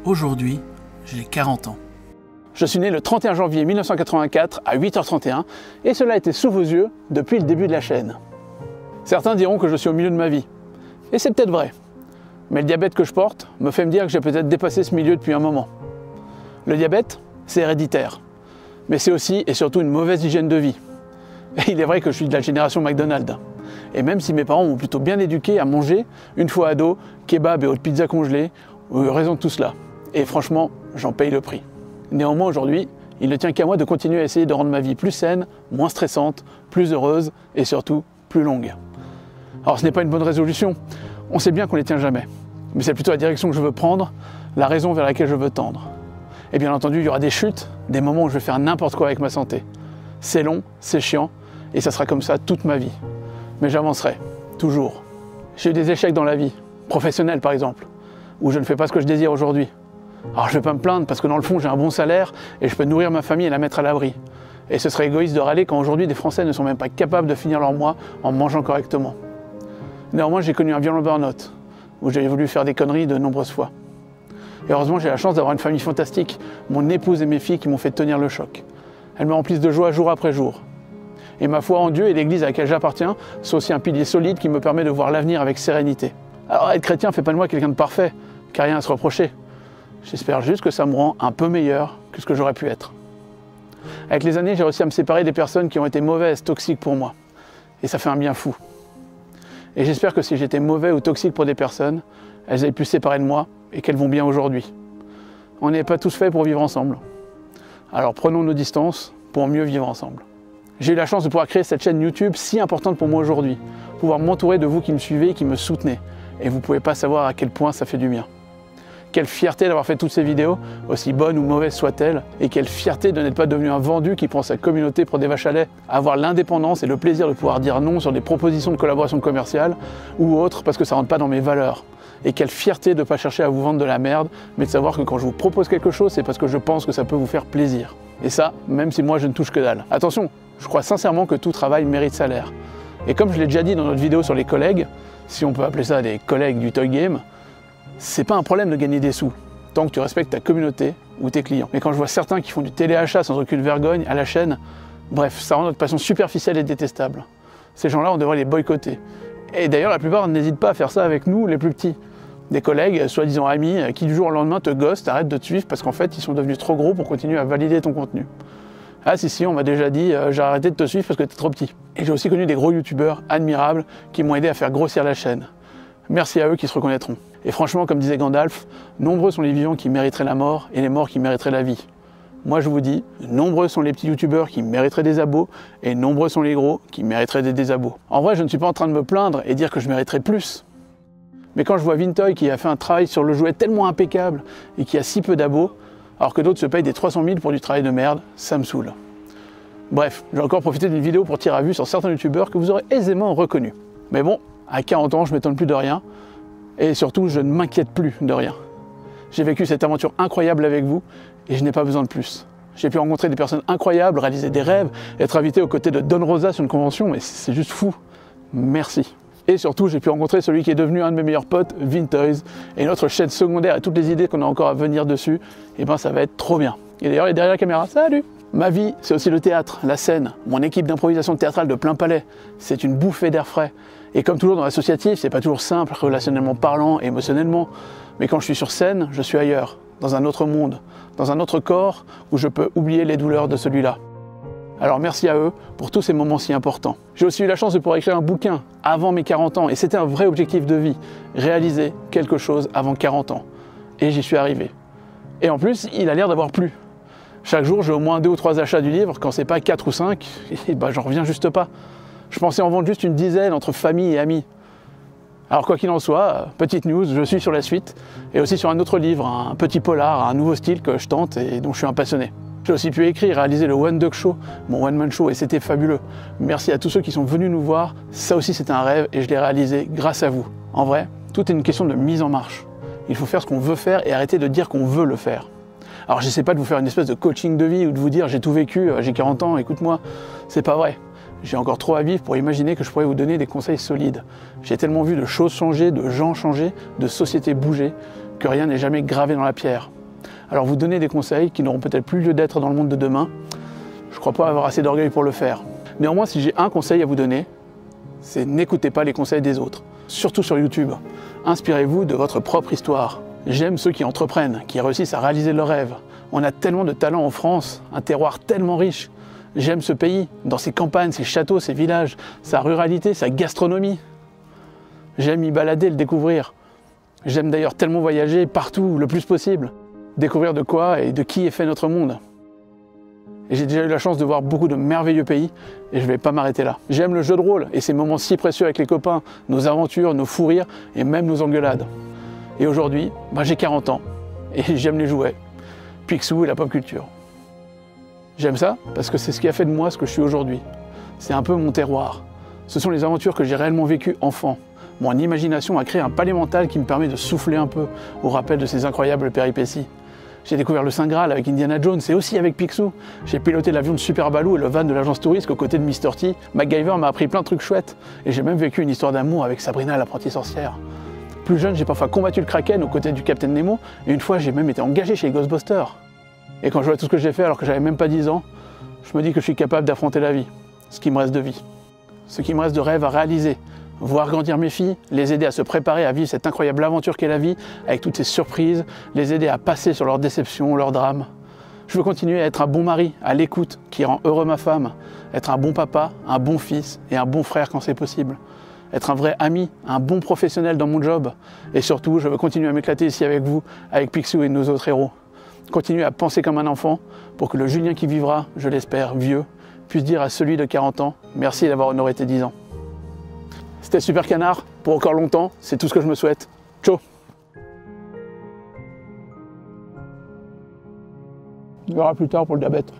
Aujourd'hui, j'ai 40 ans. Je suis né le 31 janvier 1984 à 8h31 et cela était sous vos yeux depuis le début de la chaîne. Certains diront que je suis au milieu de ma vie. Et c'est peut-être vrai. Mais le diabète que je porte me fait me dire que j'ai peut-être dépassé ce milieu depuis un moment. Le diabète, c'est héréditaire. Mais c'est aussi et surtout une mauvaise hygiène de vie. Et il est vrai que je suis de la génération McDonald's. Et même si mes parents m'ont plutôt bien éduqué à manger, une fois ado, kebab et autres pizzas congelées, raison de tout cela. Et franchement, j'en paye le prix. Néanmoins, aujourd'hui, il ne tient qu'à moi de continuer à essayer de rendre ma vie plus saine, moins stressante, plus heureuse et surtout plus longue. Alors ce n'est pas une bonne résolution, on sait bien qu'on ne les tient jamais. Mais c'est plutôt la direction que je veux prendre, la raison vers laquelle je veux tendre. Et bien entendu, il y aura des chutes, des moments où je vais faire n'importe quoi avec ma santé. C'est long, c'est chiant, et ça sera comme ça toute ma vie. Mais j'avancerai, toujours. J'ai eu des échecs dans la vie, professionnels par exemple, où je ne fais pas ce que je désire aujourd'hui. Alors je ne vais pas me plaindre parce que dans le fond j'ai un bon salaire et je peux nourrir ma famille et la mettre à l'abri. Et ce serait égoïste de râler quand aujourd'hui des Français ne sont même pas capables de finir leur mois en mangeant correctement. Néanmoins j'ai connu un violent burn-out, où j'ai voulu faire des conneries de nombreuses fois. Et heureusement j'ai la chance d'avoir une famille fantastique, mon épouse et mes filles qui m'ont fait tenir le choc. Elles me remplissent de joie jour après jour. Et ma foi en Dieu et l'Église à laquelle j'appartiens, c'est aussi un pilier solide qui me permet de voir l'avenir avec sérénité. Alors être chrétien ne fait pas de moi quelqu'un de parfait, car rien à se reprocher. J'espère juste que ça me rend un peu meilleur que ce que j'aurais pu être. Avec les années, j'ai réussi à me séparer des personnes qui ont été mauvaises, toxiques pour moi. Et ça fait un bien fou. Et j'espère que si j'étais mauvais ou toxique pour des personnes, elles avaient pu se séparer de moi et qu'elles vont bien aujourd'hui. On n'est pas tous faits pour vivre ensemble. Alors prenons nos distances pour mieux vivre ensemble. J'ai eu la chance de pouvoir créer cette chaîne YouTube si importante pour moi aujourd'hui, pouvoir m'entourer de vous qui me suivez et qui me soutenez. Et vous ne pouvez pas savoir à quel point ça fait du bien. Quelle fierté d'avoir fait toutes ces vidéos, aussi bonnes ou mauvaises soient-elles, et quelle fierté de n'être pas devenu un vendu qui prend sa communauté pour des vaches à lait. Avoir l'indépendance et le plaisir de pouvoir dire non sur des propositions de collaboration commerciale ou autres parce que ça ne rentre pas dans mes valeurs. Et quelle fierté de ne pas chercher à vous vendre de la merde, mais de savoir que quand je vous propose quelque chose, c'est parce que je pense que ça peut vous faire plaisir. Et ça, même si moi je ne touche que dalle. Attention, je crois sincèrement que tout travail mérite salaire. Et comme je l'ai déjà dit dans notre vidéo sur les collègues, si on peut appeler ça des collègues du toy game, c'est pas un problème de gagner des sous, tant que tu respectes ta communauté ou tes clients. Mais quand je vois certains qui font du téléachat sans aucune vergogne à la chaîne, bref, ça rend notre passion superficielle et détestable. Ces gens-là, on devrait les boycotter. Et d'ailleurs, la plupart n'hésitent pas à faire ça avec nous, les plus petits. Des collègues, soi-disant amis, qui du jour au lendemain te gossent, t'arrêtent de te suivre parce qu'en fait, ils sont devenus trop gros pour continuer à valider ton contenu. Ah si, on m'a déjà dit, j'ai arrêté de te suivre parce que t'es trop petit. Et j'ai aussi connu des gros youtubeurs admirables qui m'ont aidé à faire grossir la chaîne. Merci à eux qui se reconnaîtront. Et franchement, comme disait Gandalf, nombreux sont les vivants qui mériteraient la mort et les morts qui mériteraient la vie. Moi je vous dis, nombreux sont les petits youtubeurs qui mériteraient des abos et nombreux sont les gros qui mériteraient des désabos. En vrai, je ne suis pas en train de me plaindre et dire que je mériterais plus. Mais quand je vois Vintoy qui a fait un travail sur le jouet tellement impeccable et qui a si peu d'abos, alors que d'autres se payent des 300 000 pour du travail de merde, ça me saoule. Bref, j'ai encore profité d'une vidéo pour tirer à vue sur certains youtubeurs que vous aurez aisément reconnus. Mais bon, à 40 ans, je ne m'étonne plus de rien. Et surtout, je ne m'inquiète plus de rien. J'ai vécu cette aventure incroyable avec vous et je n'ai pas besoin de plus. J'ai pu rencontrer des personnes incroyables, réaliser des rêves, être invité aux côtés de Don Rosa sur une convention, mais c'est juste fou. Merci. Et surtout, j'ai pu rencontrer celui qui est devenu un de mes meilleurs potes, Vintoys, et notre chaîne secondaire et toutes les idées qu'on a encore à venir dessus, et ben ça va être trop bien. Et d'ailleurs, il est derrière la caméra, salut! Ma vie, c'est aussi le théâtre, la scène, mon équipe d'improvisation théâtrale de plein palais. C'est une bouffée d'air frais. Et comme toujours dans l'associatif, c'est pas toujours simple, relationnellement parlant, émotionnellement. Mais quand je suis sur scène, je suis ailleurs, dans un autre monde, dans un autre corps où je peux oublier les douleurs de celui-là. Alors merci à eux pour tous ces moments si importants. J'ai aussi eu la chance de pouvoir écrire un bouquin avant mes 40 ans, et c'était un vrai objectif de vie, réaliser quelque chose avant 40 ans. Et j'y suis arrivé. Et en plus, il a l'air d'avoir plu. Chaque jour, j'ai au moins 2 ou 3 achats du livre, quand c'est pas 4 ou 5, et ben j'en reviens juste pas. Je pensais en vendre juste une dizaine entre famille et amis. Alors quoi qu'il en soit, petite news, je suis sur la suite, et aussi sur un autre livre, un petit polar, un nouveau style que je tente et dont je suis un passionné. J'ai aussi pu écrire, réaliser le One Dog Show, mon one-man show, et c'était fabuleux. Merci à tous ceux qui sont venus nous voir, ça aussi c'était un rêve, et je l'ai réalisé grâce à vous. En vrai, tout est une question de mise en marche. Il faut faire ce qu'on veut faire et arrêter de dire qu'on veut le faire. Alors j'essaie pas de vous faire une espèce de coaching de vie ou de vous dire j'ai tout vécu, j'ai 40 ans, écoute-moi, c'est pas vrai. J'ai encore trop à vivre pour imaginer que je pourrais vous donner des conseils solides. J'ai tellement vu de choses changer, de gens changer, de sociétés bouger, que rien n'est jamais gravé dans la pierre. Alors vous donner des conseils qui n'auront peut-être plus lieu d'être dans le monde de demain, je ne crois pas avoir assez d'orgueil pour le faire. Néanmoins, si j'ai un conseil à vous donner, c'est n'écoutez pas les conseils des autres. Surtout sur YouTube. Inspirez-vous de votre propre histoire. J'aime ceux qui entreprennent, qui réussissent à réaliser leurs rêves. On a tellement de talents en France, un terroir tellement riche. J'aime ce pays, dans ses campagnes, ses châteaux, ses villages, sa ruralité, sa gastronomie. J'aime y balader, le découvrir. J'aime d'ailleurs tellement voyager partout, le plus possible. Découvrir de quoi et de qui est fait notre monde. Et j'ai déjà eu la chance de voir beaucoup de merveilleux pays et je ne vais pas m'arrêter là. J'aime le jeu de rôle et ces moments si précieux avec les copains, nos aventures, nos fous rires et même nos engueulades. Et aujourd'hui, j'ai 40 ans et j'aime les jouets, Picsou et la pop culture. J'aime ça parce que c'est ce qui a fait de moi ce que je suis aujourd'hui. C'est un peu mon terroir. Ce sont les aventures que j'ai réellement vécues enfant. Mon imagination a créé un palais mental qui me permet de souffler un peu au rappel de ces incroyables péripéties. J'ai découvert le Saint Graal avec Indiana Jones et aussi avec Picsou. J'ai piloté l'avion de Super Baloo et le van de l'agence touriste aux côtés de Mr. T. MacGyver m'a appris plein de trucs chouettes. Et j'ai même vécu une histoire d'amour avec Sabrina l'apprentie sorcière. Plus jeune, j'ai parfois combattu le Kraken aux côtés du Captain Nemo. Et une fois, j'ai même été engagé chez les Ghostbusters. Et quand je vois tout ce que j'ai fait alors que j'avais même pas 10 ans, je me dis que je suis capable d'affronter la vie. Ce qui me reste de vie. Ce qui me reste de rêve à réaliser. Voir grandir mes filles, les aider à se préparer à vivre cette incroyable aventure qu'est la vie, avec toutes ces surprises, les aider à passer sur leurs déceptions, leurs drames. Je veux continuer à être un bon mari, à l'écoute, qui rend heureux ma femme, être un bon papa, un bon fils et un bon frère quand c'est possible. Être un vrai ami, un bon professionnel dans mon job. Et surtout, je veux continuer à m'éclater ici avec vous, avec Picsou et nos autres héros. Continuer à penser comme un enfant, pour que le Julien qui vivra, je l'espère, vieux, puisse dire à celui de 40 ans, merci d'avoir honoré tes 10 ans. C'était Super Canard, pour encore longtemps, c'est tout ce que je me souhaite. Ciao. On verra plus tard pour le diabète.